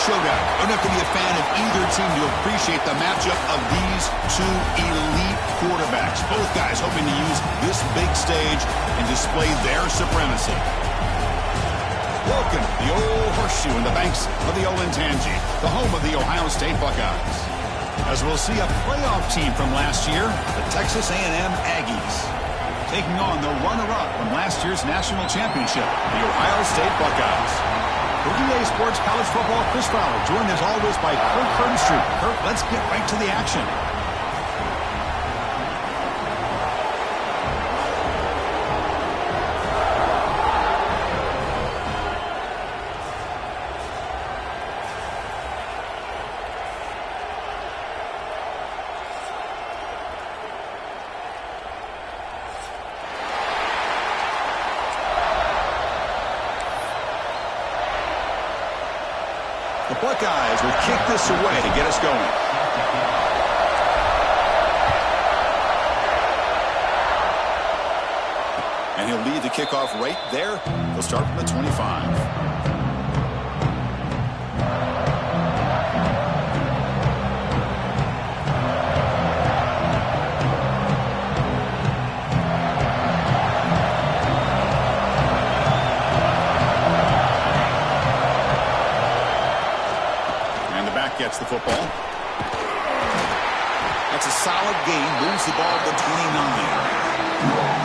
showdown. You don't have to be a fan of either team to appreciate the matchup of these two elite quarterbacks. Both guys hoping to use this big stage and display their supremacy. Welcome to the old horseshoe in the banks of the Olentangy, the home of the Ohio State Buckeyes. As we'll see a playoff team from last year, the Texas A&M Aggies, taking on the runner-up from last year's national championship, the Ohio State Buckeyes. For EA Sports College Football, Chris Fowler, joined as always by Kirk Herdenstreet. Kirk, let's get right to the action. The Buckeyes will kick this away to get us going. And he'll lead the kickoff right there. He'll start from the 25. Gets the football. That's a solid gain. Moves the ball to 29.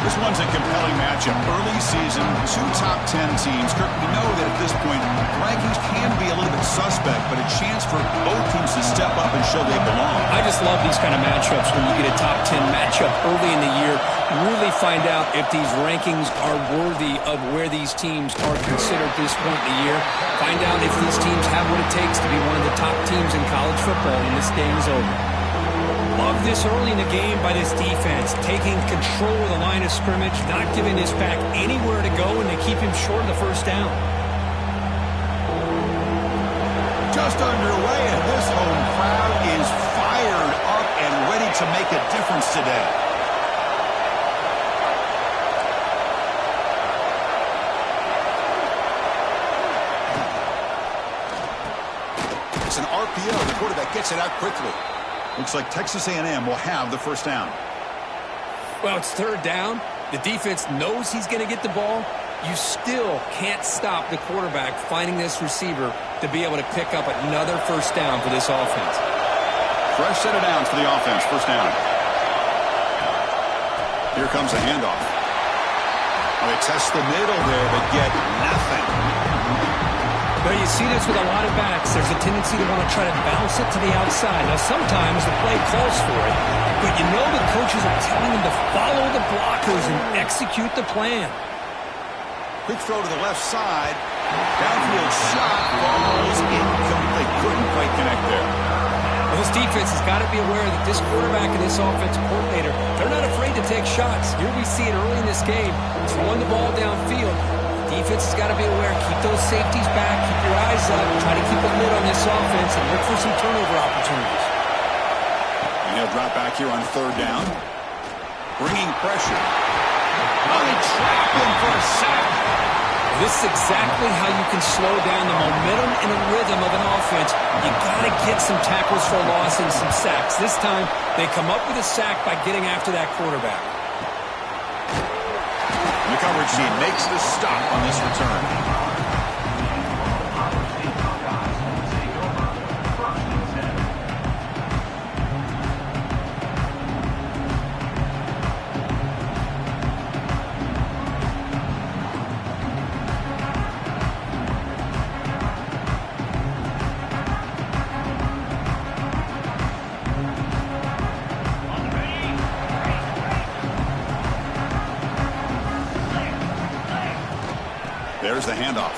This one's a compelling matchup. Early season, two top 10 teams. Kirk, we know that at this point, rankings can be a little bit suspect, but a chance for both teams to step up and show they belong. I just love these kind of matchups when you get a top 10 matchup early in the year. Really find out if these rankings are worthy of where these teams are considered at this point in the year. Find out if these teams have what it takes to be one of the top teams in college football when this game is over. Love this early in the game by this defense, taking control of the line of scrimmage, not giving this back anywhere to go, and to keep him short of the first down. Just underway, and this home crowd is fired up and ready to make a difference today. It's an RPO. The quarterback gets it out quickly. Looks like Texas A&M will have the first down. Well, it's third down. The defense knows he's going to get the ball. You still can't stop the quarterback finding this receiver to be able to pick up another first down for this offense. Fresh set of downs for the offense. First down. Here comes a handoff. Well, they test the middle there, but get nothing. Well, you see this with a lot of backs. There's a tendency to want to try to bounce it to the outside. Now, sometimes the play calls for it, but you know the coaches are telling them to follow the blockers and execute the plan. Quick throw to the left side. Downfield shot. Falls incomplete. Couldn't quite connect there. Well, this defense has got to be aware that this quarterback and this offensive coordinator, they're not afraid to take shots. Here we see it early in this game. Throwing the ball downfield. Defense has got to be aware. Keep those safeties back. Keep your eyes up. Try to keep a lid on this offense and look for some turnover opportunities. And he'll drop back here on third down. Bringing pressure. Oh, they trap him for a sack. This is exactly how you can slow down the momentum and the rhythm of an offense. You got to get some tackles for a loss and some sacks. This time, they come up with a sack by getting after that quarterback. The coverage team makes the stop on this return. There's the handoff.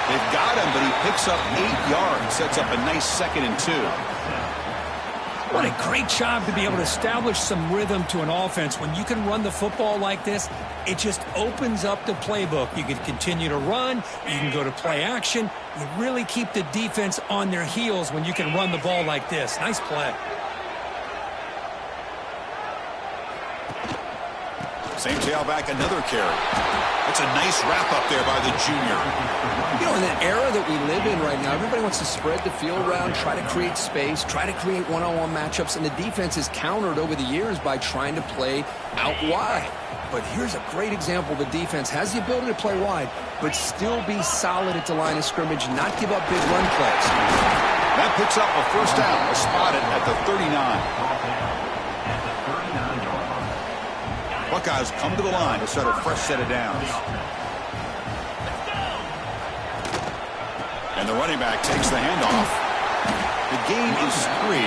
They've got him, but he picks up 8 yards. Sets up a nice 2nd and 2. What a great job to be able to establish some rhythm to an offense. When you can run the football like this, it just opens up the playbook. You can continue to run. You can go to play action. You really keep the defense on their heels when you can run the ball like this. Nice play. Same tailback, another carry. That's a nice wrap up there by the junior. You know, in the era that we live in right now, everybody wants to spread the field around, try to create space, try to create one-on-one matchups, and the defense is countered over the years by trying to play out wide. But here's a great example. The defense has the ability to play wide, but still be solid at the line of scrimmage, not give up big run plays. That picks up a first down, spotted at the 39. Buckeyes come to the line to set a fresh set of downs. And the running back takes the handoff. The gain is 3.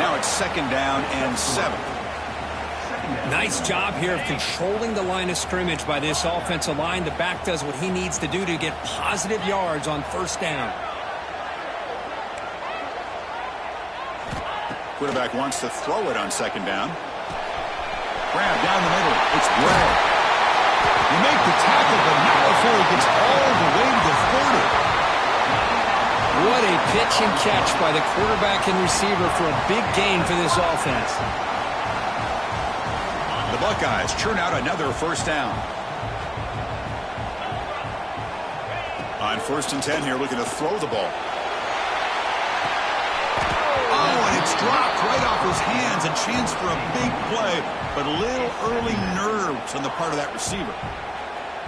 Now it's 2nd down and 7. Nice job here of controlling the line of scrimmage by this offensive line. The back does what he needs to do to get positive yards on first down. Quarterback wants to throw it on 2nd down. Grab down the middle. It's Bray. You make the tackle, but not before he gets all the way to the 40. What a pitch and catch by the quarterback and receiver for a big gain for this offense. The Buckeyes churn out another first down. On 1st and 10 here, looking to throw the ball. Oh, and it's dropped right off his hands. A chance for a big play, but a little early nerves on the part of that receiver.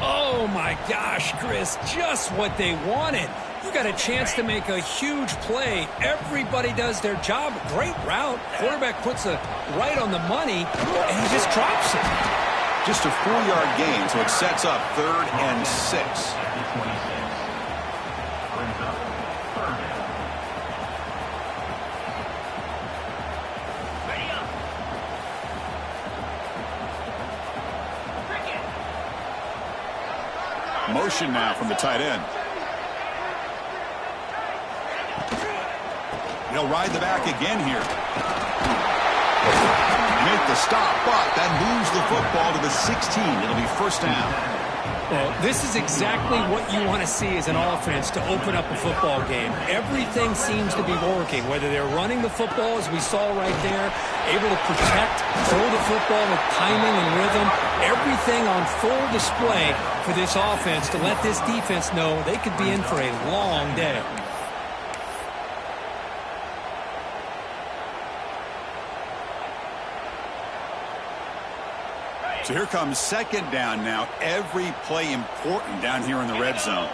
Oh, my gosh, Chris, just what they wanted. You got a chance to make a huge play. Everybody does their job. Great route. Quarterback puts it right on the money, and he just drops it. Just a 4-yard gain, so it sets up 3rd and 6. Motion now from the tight end. He'll ride the back again here. Make the stop, but that moves the football to the 16. It'll be first down. Well, this is exactly what you want to see as an offense to open up a football game. Everything seems to be working, whether they're running the football, as we saw right there, able to protect, throw the football with timing and rhythm, everything on full display for this offense to let this defense know they could be in for a long day. So here comes 2nd down now. Every play important down here in the red zone.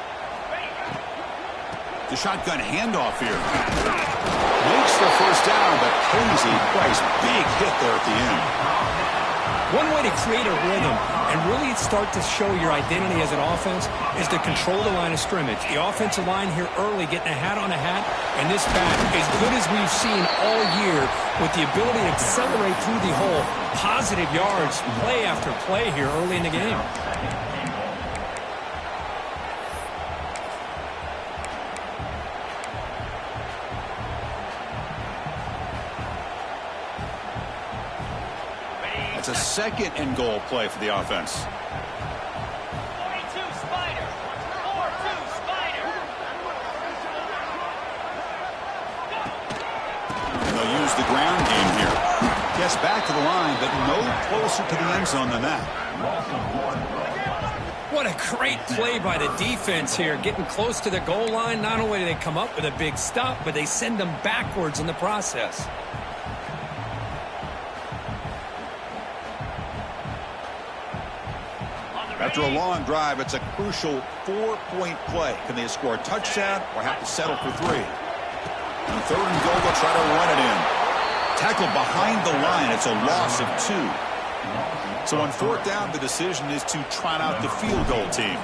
The shotgun handoff here. Makes the first down, but crazy place. Big hit there at the end. One way to create a rhythm and really start to show your identity as an offense is to control the line of scrimmage. The offensive line here early getting a hat on a hat, and this back, as good as we've seen all year, with the ability to accelerate through the hole, positive yards, play after play here early in the game. It's a 2nd and goal play for the offense. 42 Spider. 4-2 Spider. And they'll use the ground game here. Gets back to the line, but no closer to the end zone than that. What a great play by the defense here, getting close to the goal line. Not only do they come up with a big stop, but they send them backwards in the process. After a long drive, it's a crucial 4-point play. Can they score a touchdown or have to settle for 3? On 3rd and goal, they'll try to run it in. Tackled behind the line. It's a loss of 2. So on 4th down, the decision is to trot out the field goal team.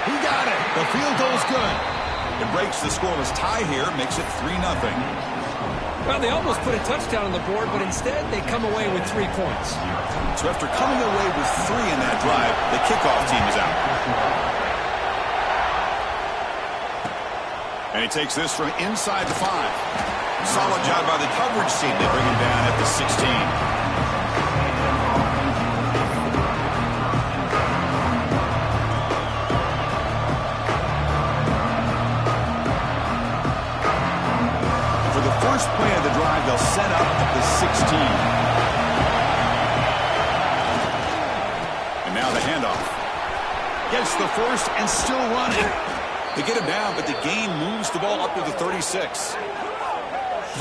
He got it. The field goal's good. It breaks the scoreless tie here, makes it 3-0. Well, they almost put a touchdown on the board, but instead they come away with 3 points. So after coming away with 3 in that drive, the kickoff team is out. And he takes this from inside the 5. Solid job by the coverage team. They bring him down at the 16. For the first play of the drive, they'll set up at the 16. Now the handoff. Gets the first and still running. They get him down, but the gain moves the ball up to the 36.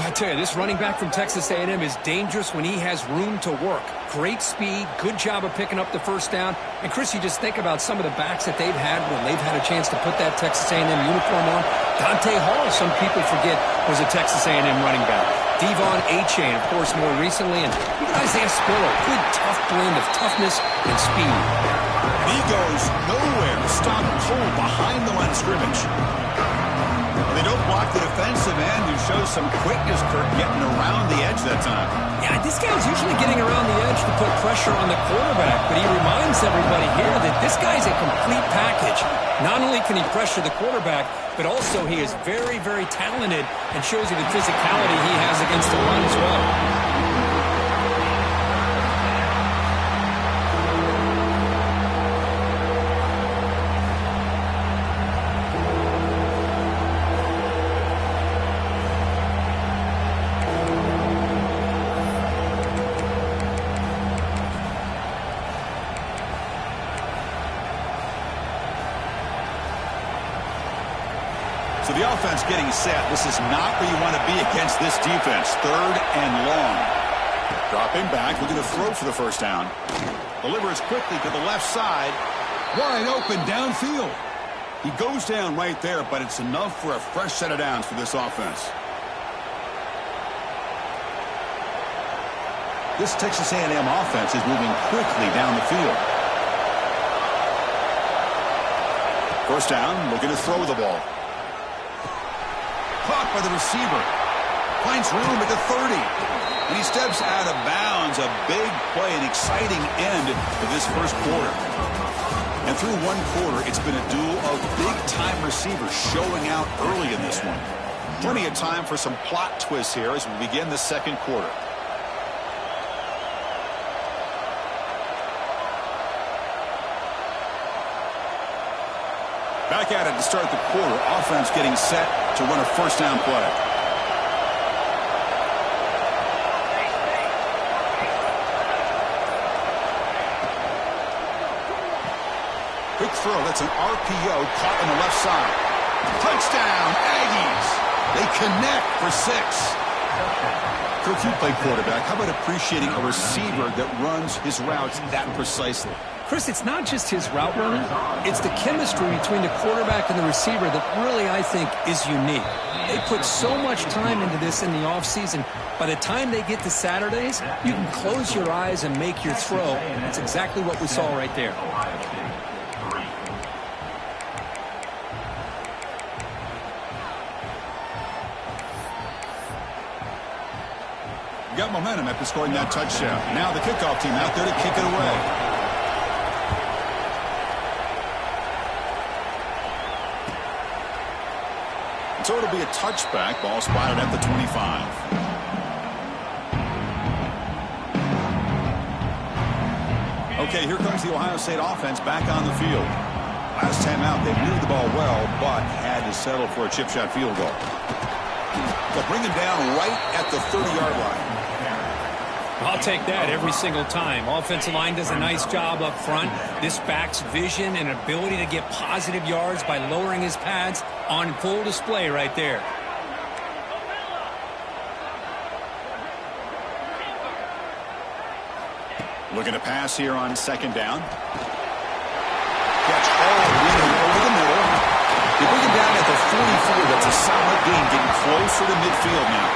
I tell you, this running back from Texas A&M is dangerous when he has room to work. Great speed, good job of picking up the first down. And, Chris, you just think about some of the backs that they've had when they've had a chance to put that Texas A&M uniform on. Dante Hall, some people forget, was a Texas A&M running back. Devon Achane, of course, more recently. And even Isaiah Spiller, good, tough blend of toughness and speed. He goes nowhere. Stop cold behind the line of scrimmage. They don't block the defensive end, who shows some quickness, Kirk, getting around the edge that time. Yeah, this guy's usually getting around the edge to put pressure on the quarterback, but he reminds everybody here that this guy's a complete package. Not only can he pressure the quarterback, but also he is very, very talented and shows you the physicality he has against the run as well. So the offense getting set. This is not where you want to be against this defense. 3rd and long. Dropping back, looking to throw for the first down. Delivers quickly to the left side. Wide open downfield. He goes down right there, but it's enough for a fresh set of downs for this offense. This Texas A&M offense is moving quickly down the field. First down, looking to throw the ball. Caught by the receiver. Finds room at the 30. And he steps out of bounds. A big play, an exciting end to this first quarter. And through one quarter, it's been a duel of big-time receivers showing out early in this one. Plenty of time for some plot twists here as we begin the second quarter. Back at it to start the quarter. Offense getting set to run a first down play. Quick throw. That's an RPO caught on the left side. Touchdown, Aggies. They connect for 6. Kirk, you play quarterback. How about appreciating a receiver that runs his routes that precisely? Chris, it's not just his route running. It's the chemistry between the quarterback and the receiver that really, I think, is unique. They put so much time into this in the offseason. By the time they get to Saturdays, you can close your eyes and make your throw. That's exactly what we saw right there. Got momentum after scoring that touchdown. Now the kickoff team out there to kick it away. So it'll be a touchback. Ball spotted at the 25. Okay, here comes the Ohio State offense back on the field. Last time out, they moved the ball well, but had to settle for a chip shot field goal. They'll bring him down right at the 30-yard line. I'll take that every single time. Offensive line does a nice job up front. This back's vision and ability to get positive yards by lowering his pads on full display right there. Looking to pass here on second down. Catch all winning over the middle. They bring him down at the 44. That's a solid gain, getting closer to midfield now.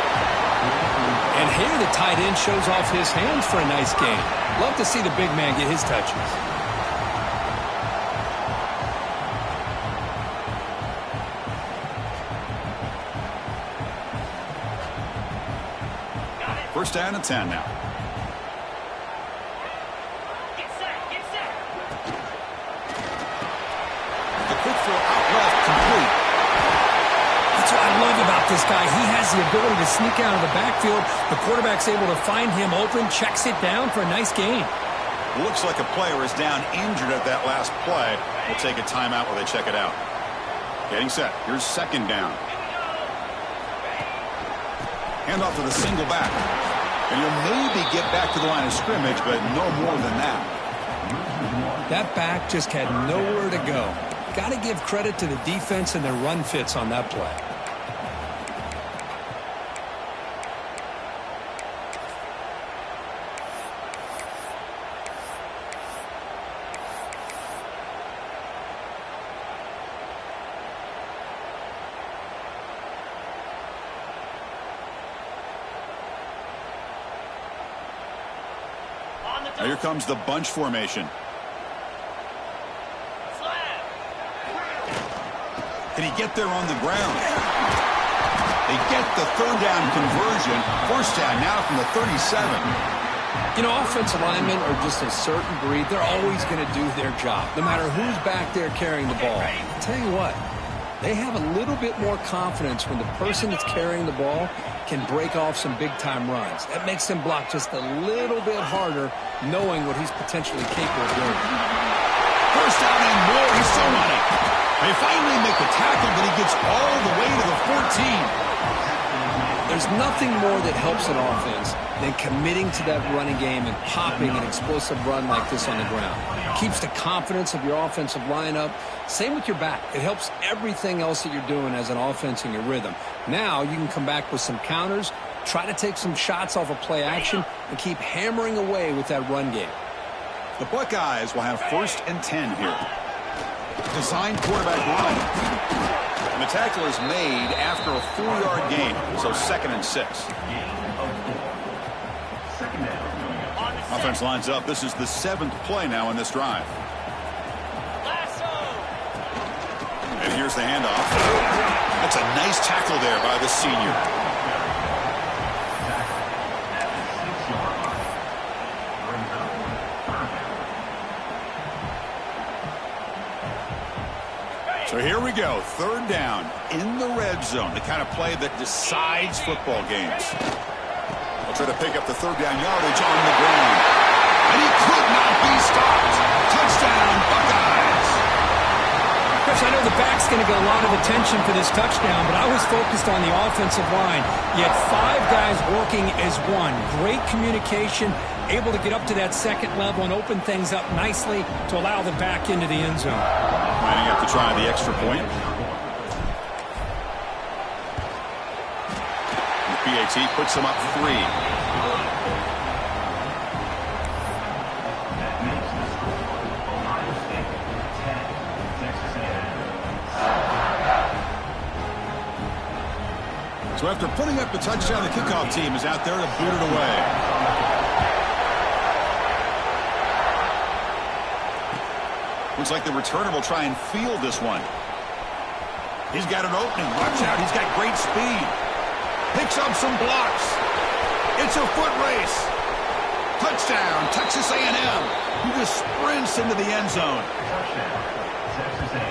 And here the tight end shows off his hands for a nice gain. Love to see the big man get his touches. First down and 10 now. Get set, get set. The quick throw out left, complete. That's what I love about this guy. He has the ability to sneak out of the backfield. The quarterback's able to find him open, checks it down for a nice gain. Looks like a player is down injured at that last play. We'll take a timeout while they check it out. Getting set. Here's second down. Hand off to the single back. And he'll maybe get back to the line of scrimmage, but no more than that. That back just had nowhere to go. Got to give credit to the defense and their run fits on that play. Now here comes the bunch formation. Can he get there on the ground? They get the third down conversion. First down now from the 37. You know, offensive linemen are just a certain breed. They're always going to do their job, no matter who's back there carrying the ball. I'll tell you what, they have a little bit more confidence when the person that's carrying the ball can break off some big-time runs. That makes them block just a little bit harder, knowing what he's potentially capable of doing. First down and more. He's still running. They finally make the tackle, but he gets all the way to the 14. There's nothing more that helps an offense than committing to that running game and popping an explosive run like this on the ground. It keeps the confidence of your offensive lineup. Same with your back. It helps everything else that you're doing as an offense in your rhythm. Now you can come back with some counters, try to take some shots off of play action, and keep hammering away with that run game. The Buckeyes will have 1st and 10 here. Design quarterback run. And the tackle is made after a 4-yard gain, so 2nd and 6. Offense lines up. This is the 7th play now in this drive. And here's the handoff. That's a nice tackle there by the senior. So here we go, 3rd down in the red zone, the kind of play that decides football games. They'll try to pick up the 3rd down yardage on the ground. And he could not be stopped. Touchdown, Buckeyes. Chris, I know the back's going to get a lot of attention for this touchdown, but I was focused on the offensive line. You had 5 guys working as one. Great communication, able to get up to that 2nd level and open things up nicely to allow the back into the end zone. Lining up to try the extra point. The PAT puts him up 3. So after putting up the touchdown, the kickoff team is out there to boot it away. Looks like the returner will try and field this one. He's got an opening. Watch out. He's got great speed. Picks up some blocks. It's a foot race. Touchdown, Texas A&M. He just sprints into the end zone.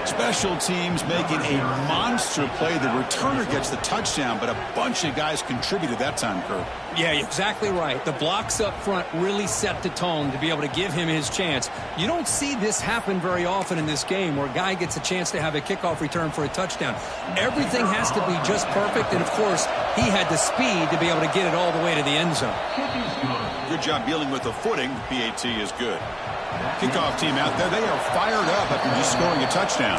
Special teams making a monster play. The returner gets the touchdown, but a bunch of guys contributed that time, Kurt. Yeah, you're exactly right. The blocks up front really set the tone to be able to give him his chance. You don't see this happen very often in this game where a guy gets a chance to have a kickoff return for a touchdown. Everything has to be just perfect, and of course, he had the speed to be able to get it all the way to the end zone. Good job dealing with the footing. PAT is good. Kickoff team out there, they are fired up after just scoring a touchdown.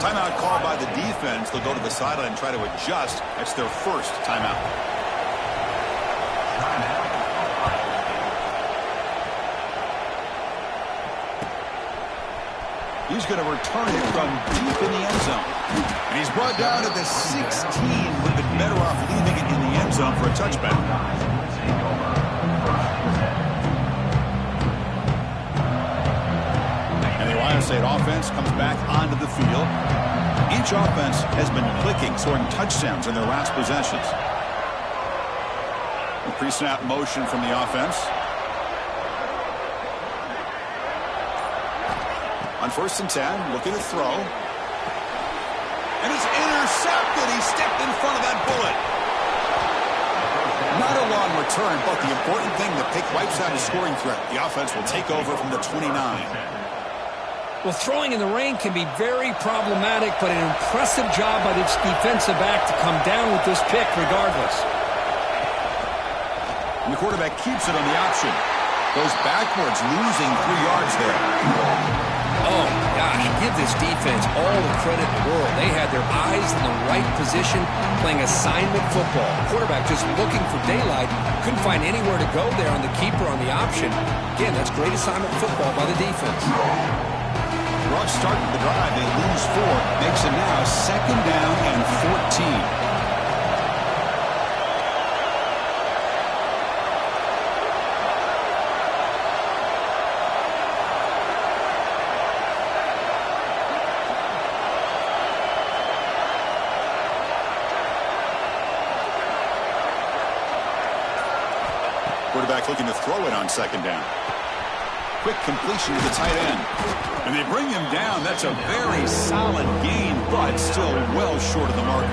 Timeout called by the defense. They'll go to the sideline and try to adjust. That's their first timeout. He's going to return it from deep in the end zone. And he's brought down to the 16. Would have been better off leaving it in the end zone for a touchback. Ohio State offense comes back onto the field. Each offense has been clicking, scoring touchdowns in their last possessions. A pre-snap motion from the offense. On 1st and 10, looking to throw. And it's intercepted. He stepped in front of that bullet. Not a long return, but the important thing, the pick wipes out a scoring threat. The offense will take over from the 29. Well, throwing in the rain can be very problematic, but an impressive job by this defensive back to come down with this pick regardless. And the quarterback keeps it on the option. Goes backwards, losing 3 yards there. Oh, gosh, give this defense all the credit in the world. They had their eyes in the right position, playing assignment football. Quarterback just looking for daylight, couldn't find anywhere to go there on the keeper on the option. Again, that's great assignment football by the defense. Rough start to the drive. They lose 4. Makes it now 2nd down and 14. Quarterback looking to throw it on 2nd down. Quick completion to the tight end. And they bring him down. That's a very solid gain, but still well short of the marker.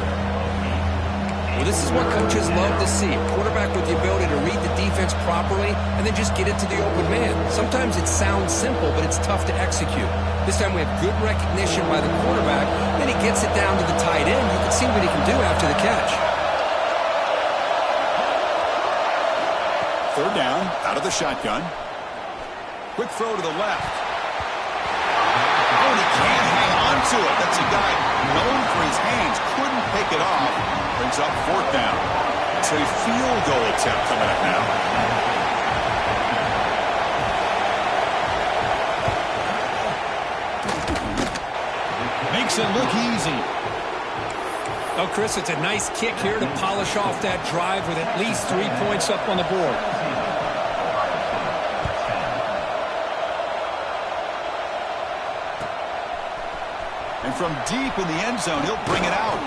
Well, this is what coaches love to see. A quarterback with the ability to read the defense properly and then just get it to the open man. Sometimes it sounds simple, but it's tough to execute. This time we have good recognition by the quarterback. Then he gets it down to the tight end. You can see what he can do after the catch. 3rd down, out of the shotgun. Quick throw to the left. Oh, and he can't hang on to it. That's a guy known for his hands. Couldn't pick it off. Brings up 4th down. It's a field goal attempt coming up now. Makes it look easy. Oh, Chris, it's a nice kick here to polish off that drive with at least 3 points up on the board. And from deep in the end zone, he'll bring it out.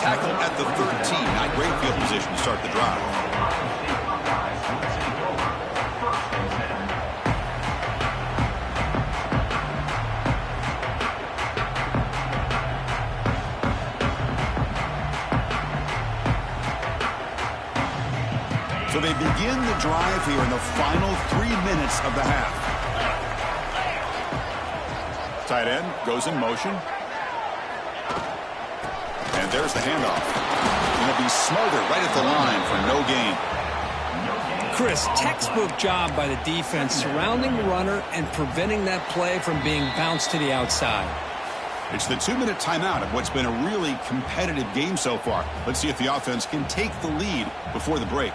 Tackle at the 13. Not great field position to start the drive. So they begin the drive here in the final 3 minutes of the half. Tight end goes in motion. And there's the handoff. Going to be smothered right at the line for no gain. Chris, textbook job by the defense surrounding the runner and preventing that play from being bounced to the outside. It's the 2-minute timeout of what's been a really competitive game so far. Let's see if the offense can take the lead before the break.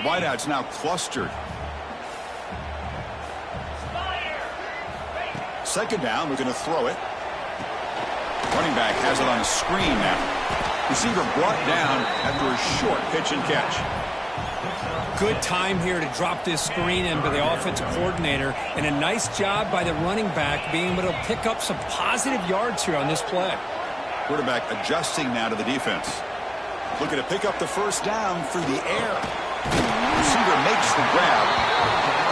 Wideouts now clustered. 2nd down, we're going to throw it. Running back has it on a screen now. Receiver brought down after a short pitch and catch. Good time here to drop this screen in by the offensive coordinator, and a nice job by the running back being able to pick up some positive yards here on this play. Quarterback adjusting now to the defense. Looking to pick up the 1st down through the air. Receiver makes the grab.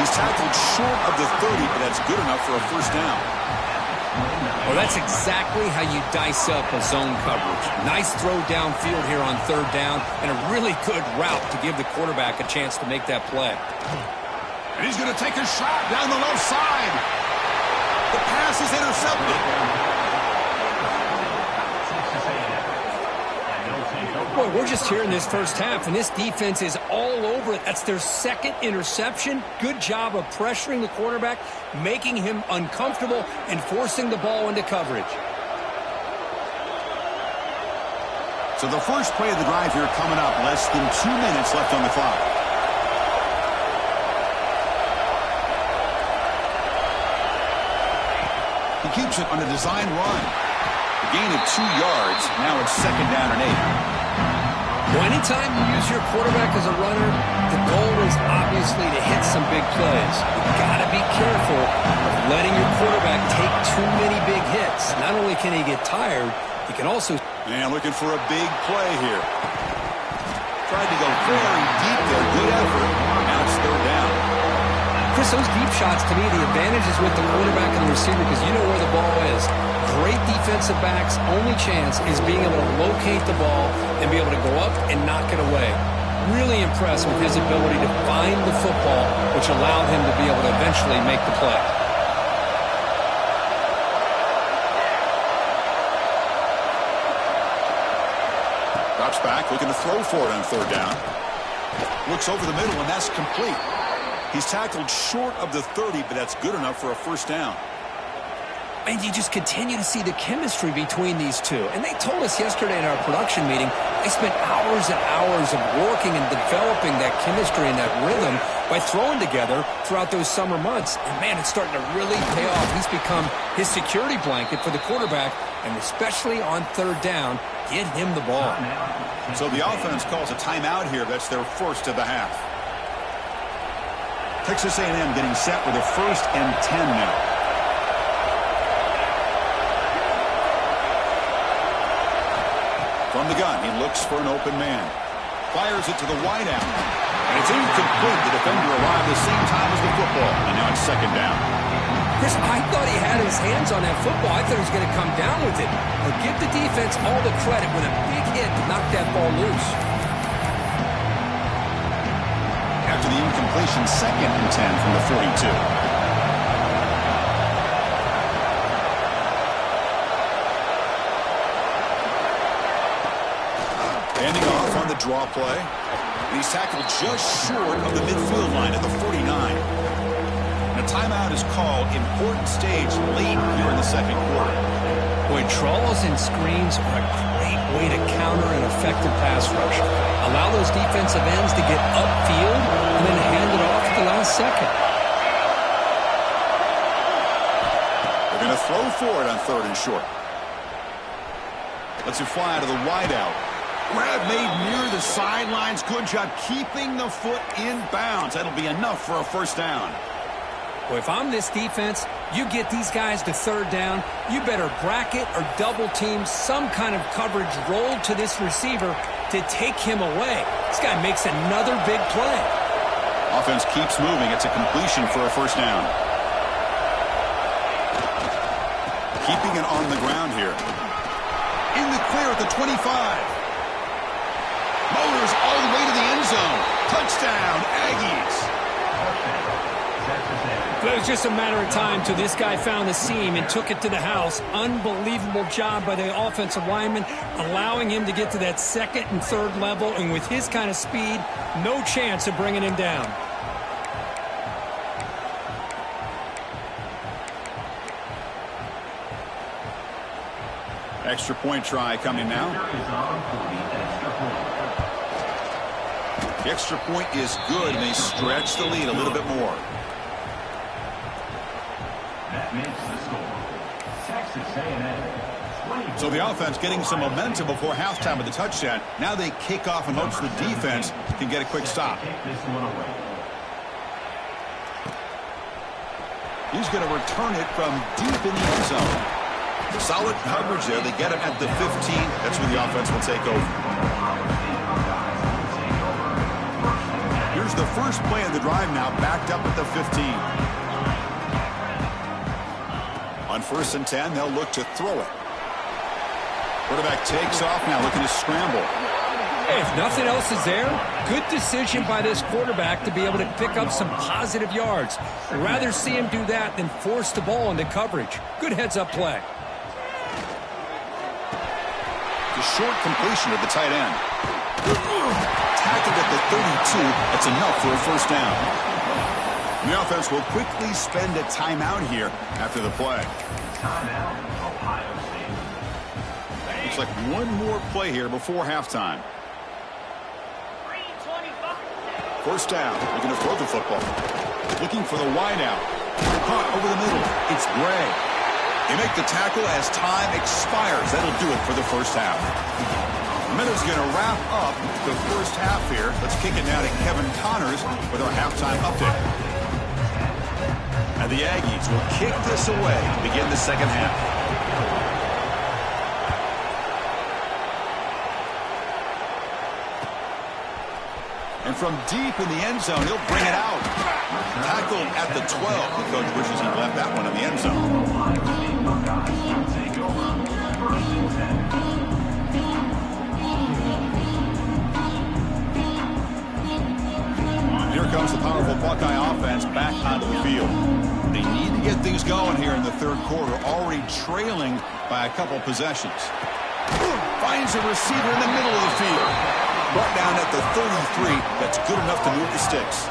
He's tackled short of the 30, but that's good enough for a 1st down. Well, that's exactly how you dice up a zone coverage. Nice throw downfield here on 3rd down, and a really good route to give the quarterback a chance to make that play. And he's going to take a shot down the left side. The pass is intercepted. Boy, we're just here in this 1st half, and this defense is all over it. That's their 2nd interception. Good job of pressuring the quarterback, making him uncomfortable, and forcing the ball into coverage. So the first play of the drive here coming up. Less than 2 minutes left on the clock. He keeps it on a design run. A gain of 2 yards. Now it's 2nd down and 8. Well, anytime you use your quarterback as a runner, the goal is obviously to hit some big plays. You've got to be careful of letting your quarterback take too many big hits. Not only can he get tired, he can also... And looking for a big play here. Tried to go very deep there. Good effort. Now it's 3rd down. Chris, those deep shots, to me, the advantage is with the quarterback and the receiver because you know where the ball is. Great defensive backs' only chance is being able to locate the ball and be able to go up and knock it away. Really impressed with his ability to find the football, which allowed him to be able to eventually make the play. Drops back, looking to throw for it on third down. Looks over the middle, and that's complete. He's tackled short of the 30, but that's good enough for a first down. And you just continue to see the chemistry between these two. And they told us yesterday in our production meeting, they spent hours and hours of working and developing that chemistry and that rhythm by throwing together throughout those summer months. And, man, it's starting to really pay off. He's become his security blanket for the quarterback, and especially on third down, get him the ball. So the offense calls a timeout here. That's their first of the half. Texas A&M getting set with a 1st and 10 now. From the gun, he looks for an open man. Fires it to the wideout. And it's incomplete. The defender arrived the same time as the football. And now it's 2nd down. Chris, I thought he had his hands on that football. I thought he was going to come down with it. But give the defense all the credit with a big hit to knock that ball loose. After the incompletion, 2nd and 10 from the 42. Handing off on the draw play. And he's tackled just short of the midfield line at the 49. And a timeout is called. Important stage late here in the 2nd quarter. Boy, draws and screens are a great way to counter an effective pass rush. Allow those defensive ends to get upfield and then hand it off at the last second. They're going to throw for it on 3rd and short. Lets it fly to the wideout. Grab made near the sidelines. Good job keeping the foot in bounds. That'll be enough for a first down. Well, if I'm this defense, you get these guys to 3rd down, you better bracket or double team some kind of coverage roll to this receiver to take him away. This guy makes another big play. Offense keeps moving. It's a completion for a first down. Keeping it on the ground here. In the clear at the 25. Motors all the way to the end zone. Touchdown, Aggies. It was just a matter of time till this guy found the seam and took it to the house. Unbelievable job by the offensive lineman, allowing him to get to that 2nd and 3rd level. And with his kind of speed, no chance of bringing him down. Extra point try coming now. The extra point is good, and they stretch the lead a little bit more. That makes the score. Texas A&M. So the offense getting some momentum before halftime with the touchdown. Now they kick off in hopes the defense can get a quick stop. He's going to return it from deep in the end zone. Solid coverage there. They get him at the 15. That's where the offense will take over. Here's the first play of the drive now, backed up at the 15. On 1st and 10, they'll look to throw it. Quarterback takes off now, looking to scramble. Hey, if nothing else is there, good decision by this quarterback to be able to pick up some positive yards. I'd rather see him do that than force the ball into coverage. Good heads-up play. The short completion of the tight end. Tackled at the 32. That's enough for a first down. And the offense will quickly spend a timeout here after the play. Timeout, Ohio State. Looks like one more play here before halftime. 3:25. First down. Looking to throw the football. Looking for the wideout. Caught over the middle. It's Gray. They make the tackle as time expires. That'll do it for the first half. Minute's going to wrap up the first half here. Let's kick it now to Kevin Connors with our halftime update. And the Aggies will kick this away to begin the second half. And from deep in the end zone, he'll bring it out. Tackled at the 12. The coach wishes he left that one in the end zone. Here comes the powerful Buckeye offense back onto the field. They need to get things going here in the third quarter, already trailing by a couple possessions. Finds finds a receiver in the middle of the field. Brought down at the 33. That's good enough to move the sticks.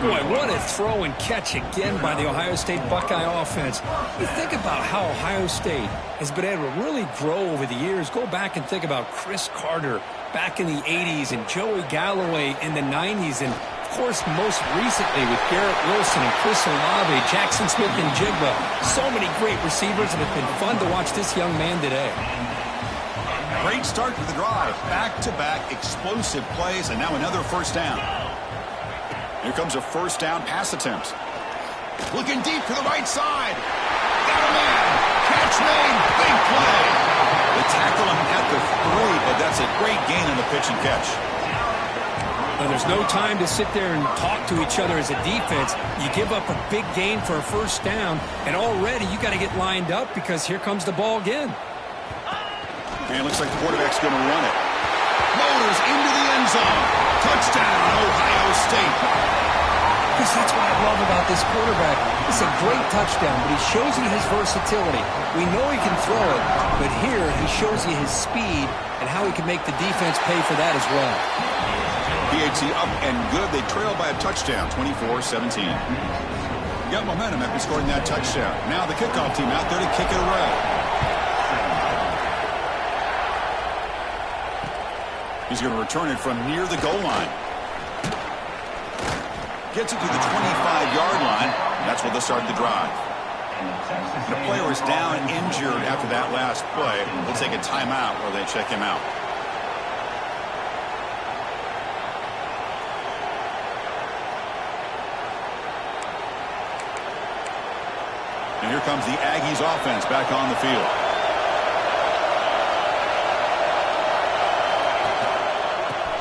Boy, what a throw and catch again by the Ohio State Buckeye offense. You think about how Ohio State has been able to really grow over the years. Go back and think about Chris Carter back in the 80s and Joey Galloway in the 90s. And, of course, most recently with Garrett Wilson and Chris Olave, Jackson Smith and Jigba. So many great receivers, and it's been fun to watch this young man today. Great start to the drive. Back-to-back explosive plays, and now another first down. Here comes a first down pass attempt. Looking deep to the right side. Got a man. Catch made. Big play. They tackle him at the 3, but that's a great gain on the pitch and catch. Well, there's no time to sit there and talk to each other as a defense. You give up a big gain for a first down, and already you got to get lined up because here comes the ball again. And it looks like the quarterback's going to run it. Motors into the end zone. Touchdown, Ohio State. Because that's what I love about this quarterback. It's a great touchdown, but he shows you his versatility. We know he can throw it, but here he shows you his speed and how he can make the defense pay for that as well. PAT up and good. They trail by a touchdown, 24-17. Got momentum after scoring that touchdown. Now the kickoff team out there to kick it away. He's going to return it from near the goal line. Gets it to the 25-yard line. That's where they'll start the drive. The player is down injured after that last play. They'll take a timeout while they check him out. And here comes the Aggies offense back on the field.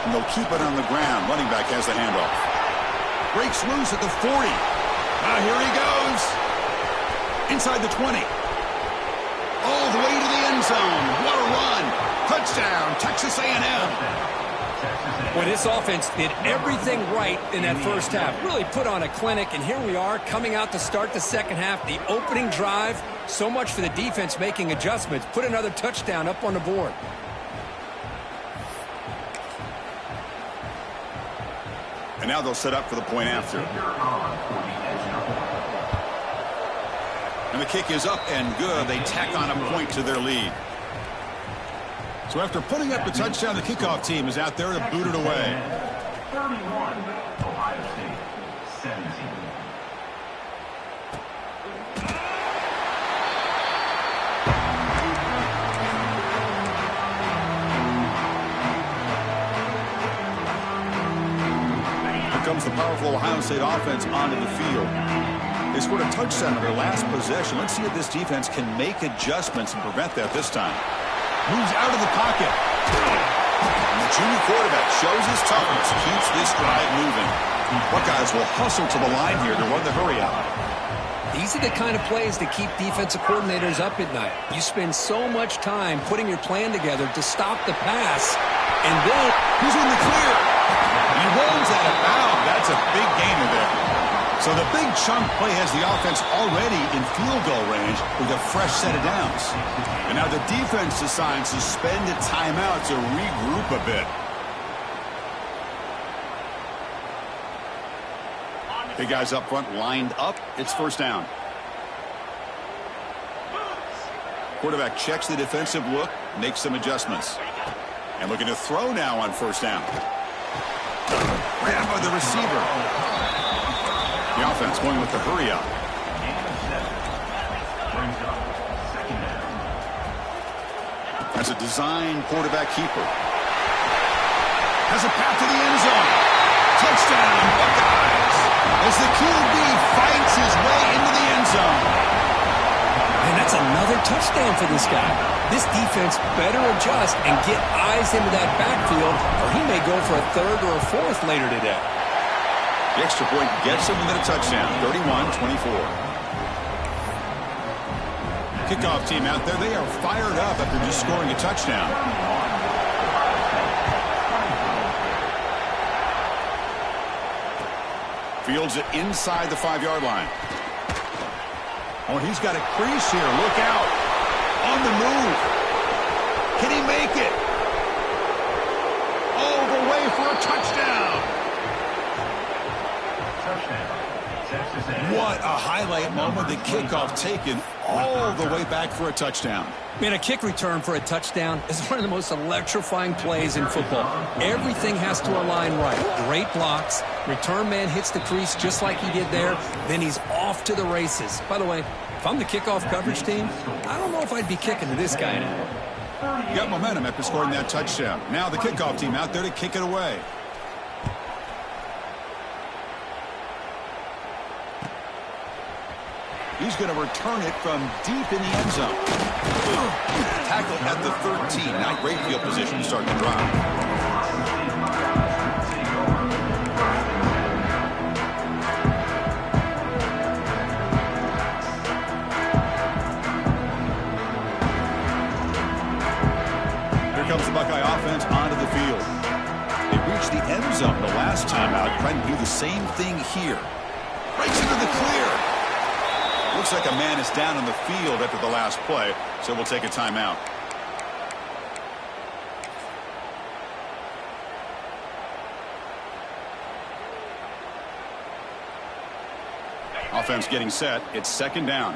And they'll keep it on the ground. Running back has the handoff. Breaks loose at the 40. Now here he goes. Inside the 20. All the way to the end zone. What a run. Touchdown, Texas A&M. Well, this offense did everything right in that first half. Really put on a clinic, and here we are coming out to start the second half. The opening drive, so much for the defense making adjustments. Put another touchdown up on the board. And now they'll set up for the point after. And the kick is up and good. They tack on a point to their lead. So after putting up the touchdown, the kickoff team is out there to boot it away. 31, Ohio State, 17. Comes the powerful Ohio State offense onto the field. They scored a touchdown on their last possession. Let's see if this defense can make adjustments and prevent that this time. Moves out of the pocket. And the junior quarterback shows his toughness, keeps this drive moving. Buckeyes will hustle to the line here to run the hurry out. These are the kind of plays that keep defensive coordinators up at night. You spend so much time putting your plan together to stop the pass, and then he's in the clear. He rolls out of bounds. That's a big gainer there. So the big chunk play has the offense already in field goal range with a fresh set of downs. And now the defense decides to spend a timeout to regroup a bit. Big guys up front lined up. It's first down. Quarterback checks the defensive look, makes some adjustments. And looking to throw now on first down. Grab by the receiver. The offense going with the hurry up. As a design quarterback keeper. Has a path to the end zone. Touchdown, Buckeyes. As the QB fights his way into the end zone. And that's another touchdown for this guy. This defense better adjust and get eyes into that backfield, or he may go for a third or a fourth later today. The extra point gets him within a touchdown, 31-24. Kickoff team out there, they are fired up after just scoring a touchdown. Fields it inside the 5-yard line. Oh, and he's got a crease here. Look out. On the move. Can he make it? All the way for a touchdown. What a highlight moment. The kickoff taken all the way back for a touchdown. Man, a kick return for a touchdown is one of the most electrifying plays in football. Everything has to align right. Great blocks. Return man hits the crease just like he did there. Then he's off to the races. By the way, if I'm the kickoff coverage team, I don't know if I'd be kicking to this guy now. Got momentum after scoring that touchdown. Now the kickoff team out there to kick it away. He's going to return it from deep in the end zone. Tackle at the 13. Now great field position to start the drive. Here comes the Buckeye offense onto the field. They reached the end zone the last time out, trying to do the same thing here. Breaks into the clear. Looks like a man is down on the field after the last play, so we'll take a timeout. Offense getting set. It's second down.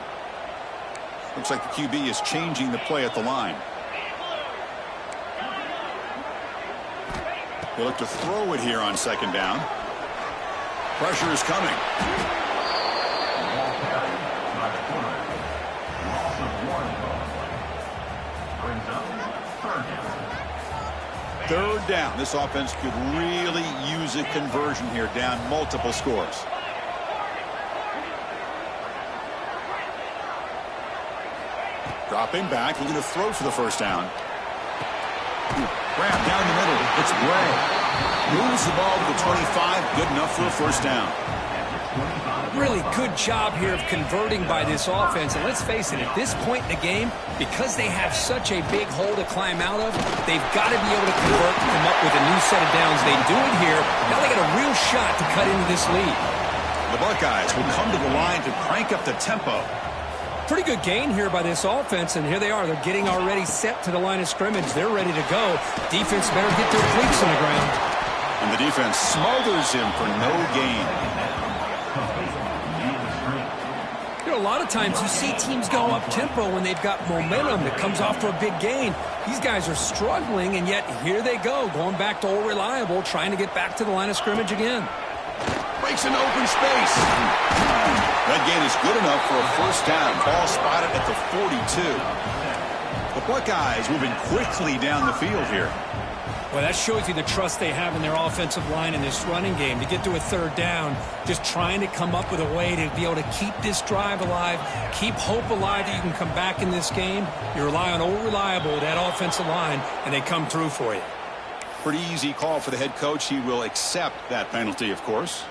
Looks like the QB is changing the play at the line. They look to throw it here on second down. Pressure is coming. Third down. This offense could really use a conversion here, down multiple scores. Dropping back, looking to throw for the first down. Grab down the middle. It's Bray. Moves the ball to the 25. Good enough for a first down. Really good job here of converting by this offense. And let's face it, at this point in the game, because they have such a big hole to climb out of, they've got to be able to convert and come up with a new set of downs. They do it here. Now they got a real shot to cut into this lead. The Buckeyes will come to the line to crank up the tempo. Pretty good gain here by this offense, and here they are. They're getting already set to the line of scrimmage. They're ready to go. Defense better get their cleats on the ground. And the defense smothers him for no gain. You know, a lot of times you see teams go up-tempo when they've got momentum that comes off for a big gain. These guys are struggling, and yet here they go, going back to old reliable, trying to get back to the line of scrimmage again. Breaks an open space. That gain is good enough for a first down. Ball spotted at the 42. The Buckeyes moving quickly down the field here. Well, that shows you the trust they have in their offensive line in this running game. To get to a third down, just trying to come up with a way to be able to keep this drive alive, keep hope alive that you can come back in this game. You rely on old reliable, that offensive line, and they come through for you. Pretty easy call for the head coach. He will accept that penalty, of course.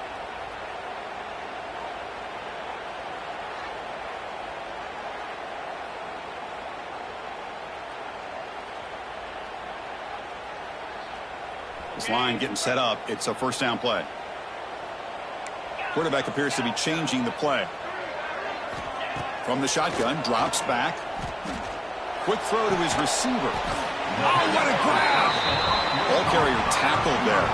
This line getting set up. It's a first down play. Quarterback appears to be changing the play. From the shotgun, drops back. Quick throw to his receiver. Oh, what a grab! Ball carrier tackled there.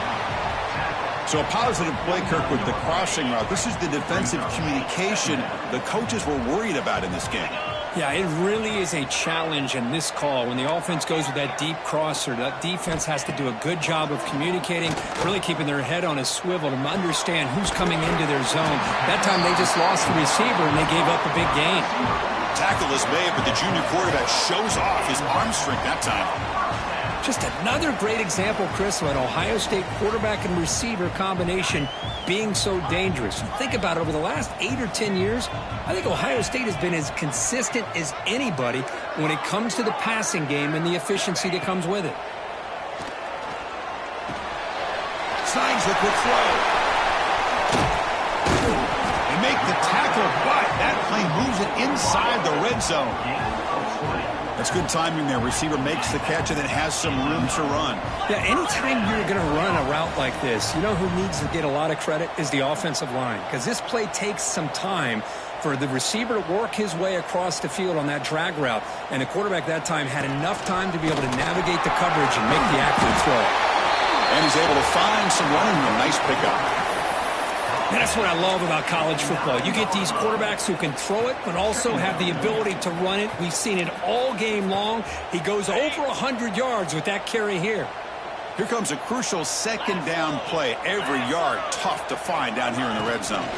So a positive play, Kirk, with the crossing route. This is the defensive communication the coaches were worried about in this game. Yeah, it really is a challenge in this call. When the offense goes with that deep crosser, that defense has to do a good job of communicating, really keeping their head on a swivel to understand who's coming into their zone. That time they just lost the receiver and they gave up a big gain. Tackle is made, but the junior quarterback shows off his arm strength that time. Just another great example, Chris, of an Ohio State quarterback and receiver combination being so dangerous. You think about it, over the last 8 or 10 years, I think Ohio State has been as consistent as anybody when it comes to the passing game and the efficiency that comes with it. Signs the quick throw. They make the tackle, but that play moves it inside the red zone. That's good timing there. Receiver makes the catch and then has some room to run. Yeah, anytime you're going to run a route like this, you know who needs to get a lot of credit is the offensive line, because this play takes some time for the receiver to work his way across the field on that drag route. And the quarterback that time had enough time to be able to navigate the coverage and make the accurate throw. And he's able to find some running room. Nice pickup. And that's what I love about college football. You get these quarterbacks who can throw it, but also have the ability to run it. We've seen it all game long. He goes over 100 yards with that carry here. Here comes a crucial second down play. Every yard tough to find down here in the red zone.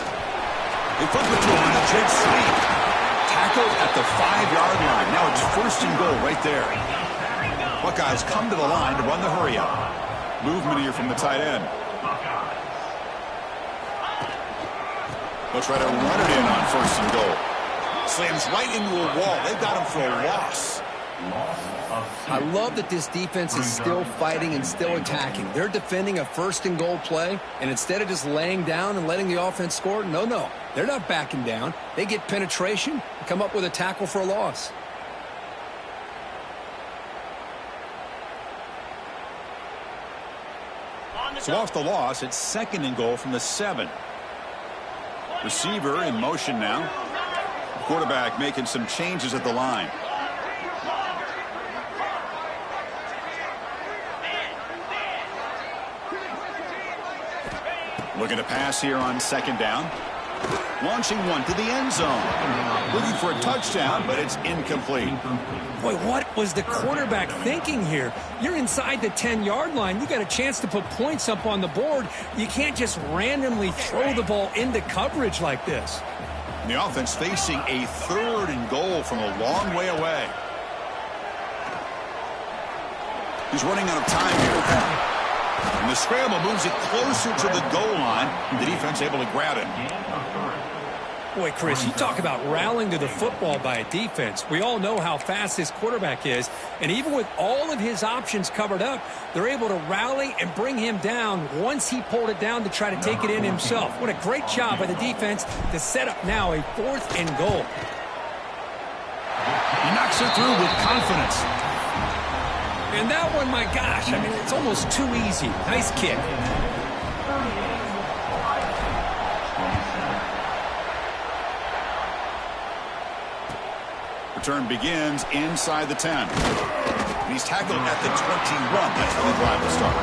They flip it to him on a jet sweep. Tackled at the 5-yard line. Now it's first and goal right there. Buckeyes come to the line to run the hurry up. Movement here from the tight end. They'll try to run it in on first and goal. Slams right into a wall. They've got him for a loss. I love that this defense is still fighting and still attacking. They're defending a first and goal play, and instead of just laying down and letting the offense score, no. They're not backing down. They get penetration and come up with a tackle for a loss. So off the loss, it's second and goal from the 7. Receiver in motion now. Quarterback making some changes at the line. Looking to pass here on second down. Launching one to the end zone. Looking for a touchdown, but it's incomplete. Boy, what was the quarterback thinking here? You're inside the 10-yard line. You got a chance to put points up on the board. You can't just randomly throw the ball into coverage like this. And the offense facing a third and goal from a long way away. He's running out of time here. And the scramble moves it closer to the goal line. The defense able to grab it. Boy, Chris, you talk about rallying to the football by a defense. We all know how fast this quarterback is. And even with all of his options covered up, they're able to rally and bring him down once he pulled it down to try to take it in himself. What a great job by the defense to set up now a 4th and goal. He knocks it through with confidence. And that one, my gosh, I mean, it's almost too easy. Nice kick. Return begins inside the 10. And he's tackled at the 21. That's how the drive will start.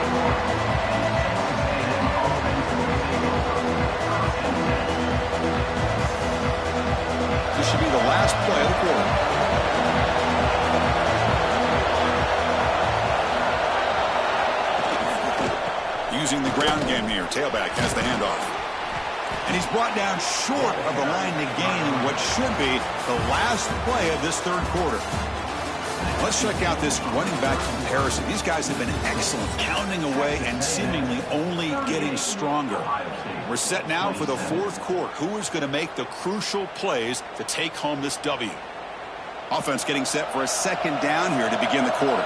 This should be the last play of the quarter. Using the ground game here. Tailback has the handoff. And he's brought down short of the line to gain in what should be the last play of this third quarter. Let's check out this running back comparison. These guys have been excellent, pounding away and seemingly only getting stronger. We're set now for the fourth quarter. Who is going to make the crucial plays to take home this W? Offense getting set for a second down here to begin the quarter.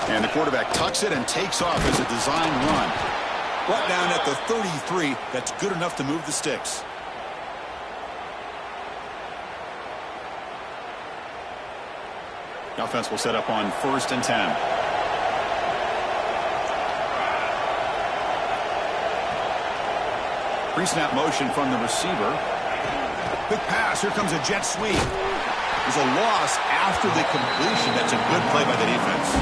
And the quarterback tucks it and takes off as a design run. Brought down at the 33. That's good enough to move the sticks. The offense will set up on 1st and 10. Pre-snap motion from the receiver. Quick pass. Here comes a jet sweep. There's a loss after the completion. That's a good play by the defense.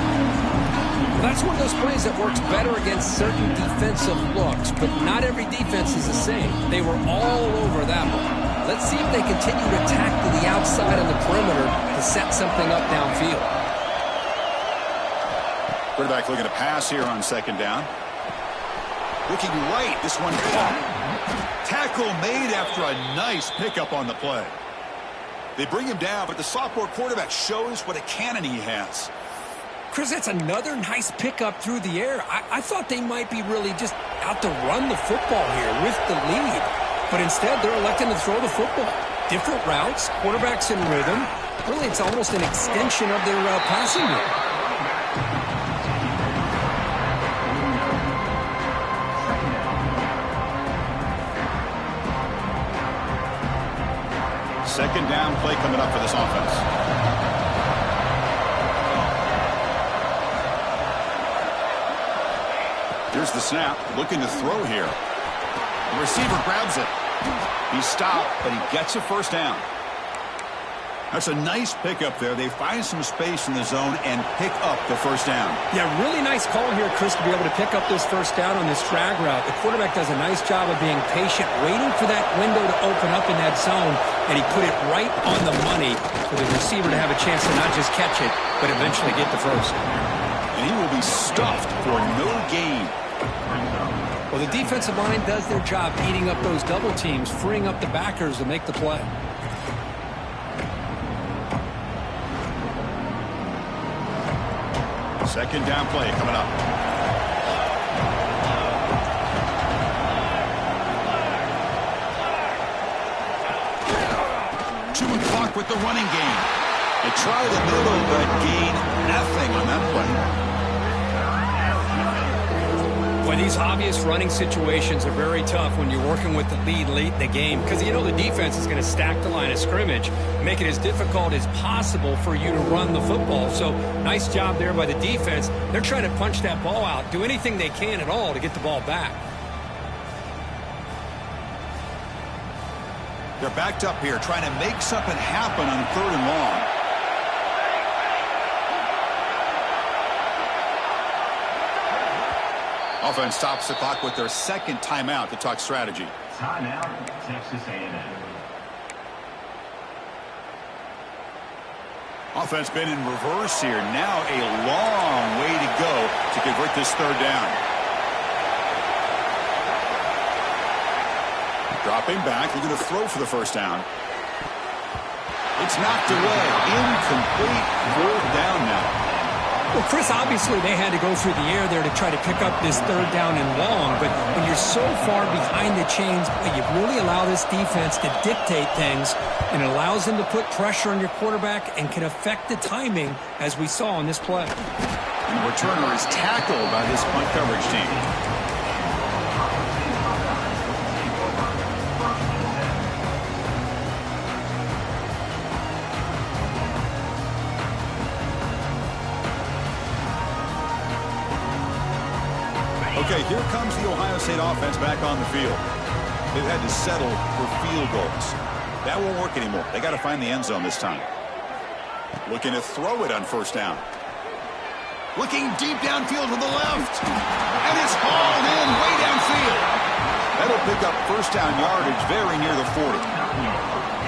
That's one of those plays that works better against certain defensive looks, but not every defense is the same. They were all over that one. Let's see if they continue to attack to the outside of the perimeter to set something up downfield. Quarterback looking to pass here on second down. Looking right. This one caught. Tackle made after a nice pickup on the play. They bring him down, but the sophomore quarterback shows what a cannon he has. Chris, that's another nice pickup through the air. I thought they might be really just out to run the football here with the lead. But instead, they're electing to throw the football. Different routes, quarterbacks in rhythm. Really, it's almost an extension of their passing game. Second down play coming up for this offense. Here's the snap, looking to throw here. The receiver grabs it. He's stopped, but he gets a first down. That's a nice pickup there. They find some space in the zone and pick up the first down. Yeah, really nice call here, Chris, to be able to pick up this first down on this drag route. The quarterback does a nice job of being patient, waiting for that window to open up in that zone, and he put it right on the money for the receiver to have a chance to not just catch it, but eventually get the first. And he will be stuffed for no gain. Well, the defensive line does their job eating up those double teams, freeing up the backers to make the play. Second down play coming up. Chewing clock with the running game. They try the middle, but gain nothing on that play. Boy, these obvious running situations are very tough when you're working with the lead late in the game because you know the defense is going to stack the line of scrimmage, make it as difficult as possible for you to run the football. So nice job there by the defense. They're trying to punch that ball out, do anything they can at all to get the ball back. They're backed up here trying to make something happen on 3rd and long. Offense stops the clock with their second timeout to talk strategy. Timeout, Texas A&M. Offense been in reverse here. Now a long way to go to convert this 3rd down. Dropping back, looking to throw for the first down. It's knocked away. Incomplete. 4th down now. Well, Chris, obviously they had to go through the air there to try to pick up this 3rd down and long, but when you're so far behind the chains, you really allow this defense to dictate things, and it allows them to put pressure on your quarterback and can affect the timing, as we saw on this play. And the returner is tackled by this punt coverage team. Okay, here comes the Ohio State offense back on the field. They've had to settle for field goals. That won't work anymore. They got to find the end zone this time. Looking to throw it on first down. Looking deep downfield to the left. And it's hauled in way downfield. That'll pick up first down yardage very near the 40.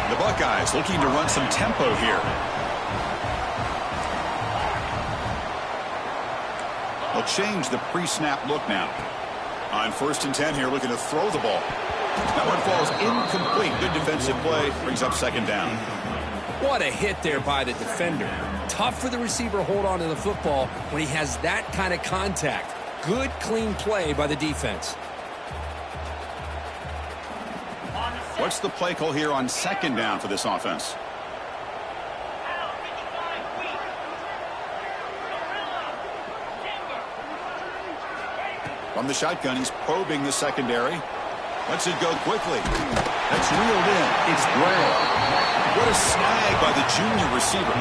The Buckeyes looking to run some tempo here. They'll change the pre-snap look now. On 1st and 10 here, looking to throw the ball. That one falls incomplete. Good defensive play. Brings up 2nd down. What a hit there by the defender. Tough for the receiver to hold on to the football when he has that kind of contact. Good, clean play by the defense. What's the play call here on 2nd down for this offense? From the shotgun, he's probing the secondary. Lets it go quickly. That's reeled in. It's Gray. What a snag by the junior receiver.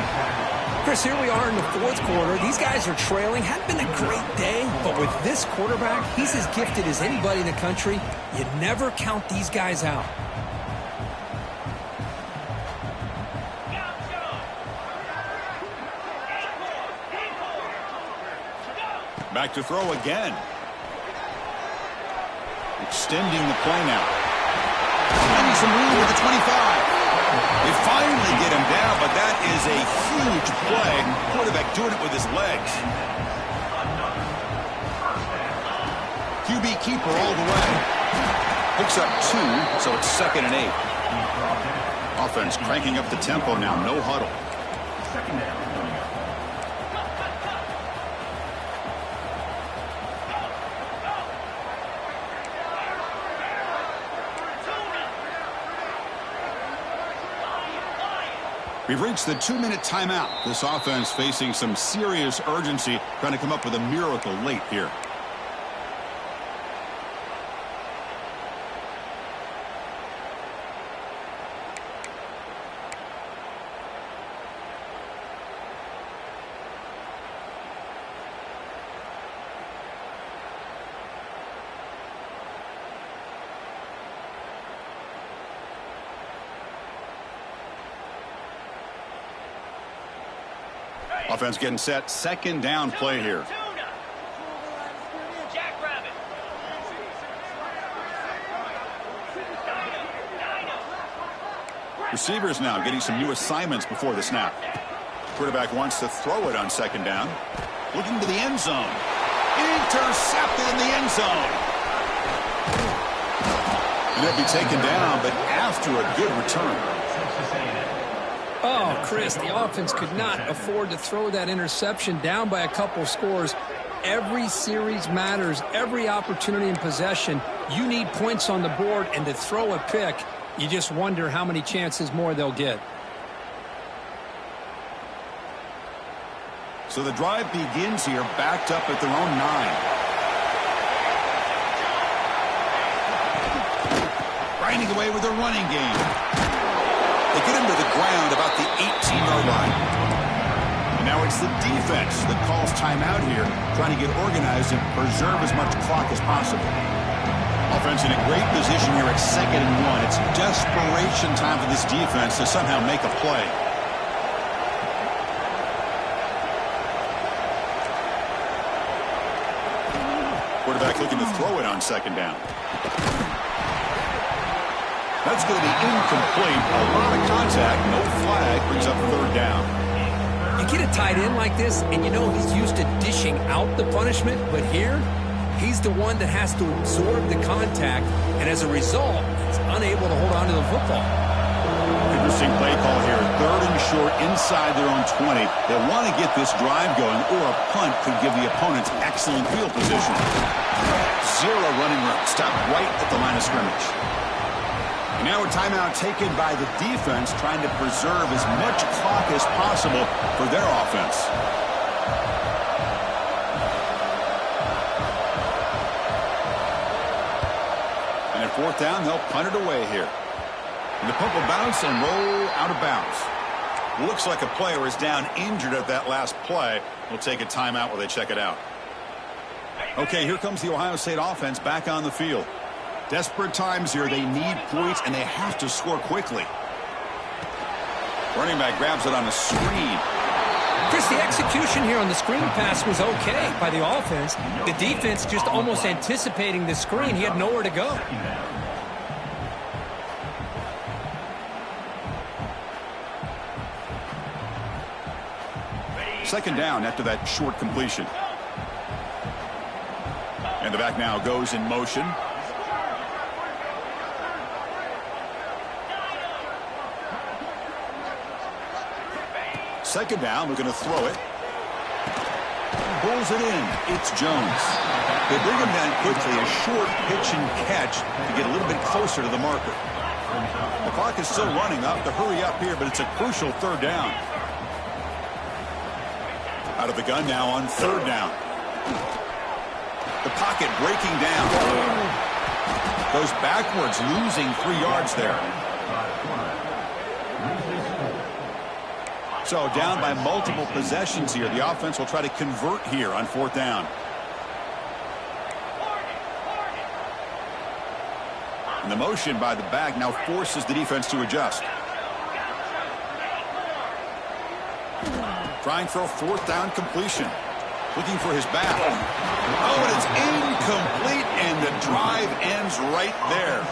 Chris, here we are in the 4th quarter. These guys are trailing. Hadn't been a great day, but with this quarterback, he's as gifted as anybody in the country. You never count these guys out. Back to throw again. Extending the play now. Finding some room at the 25. They finally get him down, but that is a huge play. Quarterback doing it with his legs. QB keeper all the way. Picks up 2, so it's 2nd and 8. Offense cranking up the tempo now. No huddle. 2nd down. We've reached the 2-minute timeout. This offense facing some serious urgency, trying to come up with a miracle late here. Offense getting set. Second down play here. Jackrabbit. Receivers now getting some new assignments before the snap. Quarterback wants to throw it on second down. Looking to the end zone. Intercepted in the end zone. And it'll be taken down, but after a good return. Oh, Chris, the offense could not afford to throw that interception down by a couple scores. Every series matters. Every opportunity in possession. You need points on the board, and to throw a pick, you just wonder how many chances more they'll get. So the drive begins here, backed up at their own 9. Grinding away with their running game. They get him to the ground about the 18-yard line. And now it's the defense that calls timeout here, trying to get organized and preserve as much clock as possible. Offense in a great position here at 2nd and 1. It's desperation time for this defense to somehow make a play. Quarterback looking to throw it on second down. That's going to be incomplete. A lot of contact. No flag. Brings up third down. You get a tight end like this, and you know he's used to dishing out the punishment, but here, he's the one that has to absorb the contact, and as a result, he's unable to hold on to the football. Interesting play call here. 3rd and short inside their own 20. They want to get this drive going, or a punt could give the opponents excellent field position. 0 running room. Stop right at the line of scrimmage. And now a timeout taken by the defense, trying to preserve as much clock as possible for their offense. And at 4th down, they'll punt it away here. And the punt will bounce and roll out of bounds. Looks like a player is down injured at that last play. We'll take a timeout while they check it out. Okay, here comes the Ohio State offense back on the field. Desperate times here. They need points, and they have to score quickly. Running back grabs it on a screen. Chris, the execution here on the screen pass was okay by the offense. The defense just almost anticipating the screen. He had nowhere to go. Second down after that short completion. And the back now goes in motion. Second down, we're going to throw it. Pulls it in. It's Jones. They bring him down quickly. A short pitch and catch to get a little bit closer to the marker. The clock is still running. Up to hurry up here, but it's a crucial 3rd down. Out of the gun now on 3rd down. The pocket breaking down. Goes backwards, losing 3 yards there. So down by multiple possessions here. The offense will try to convert here on 4th down. And the motion by the back now forces the defense to adjust. Trying for a 4th down completion. Looking for his back. Oh, and it's incomplete, and the drive ends right there.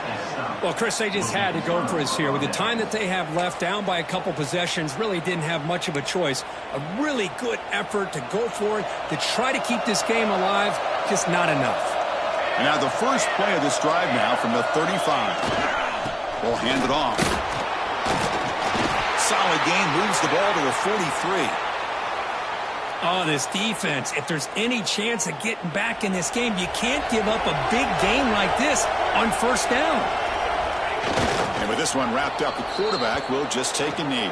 Well, Chris, they just had to go for us here. With the time that they have left, down by a couple possessions, really didn't have much of a choice. A really good effort to go for it, to try to keep this game alive, just not enough. And now the first play of this drive now from the 35. We'll hand it off. Solid gain, moves the ball to the 43. Oh, this defense, if there's any chance of getting back in this game, you can't give up a big game like this on 1st down. And with this one wrapped up, the quarterback will just take a knee.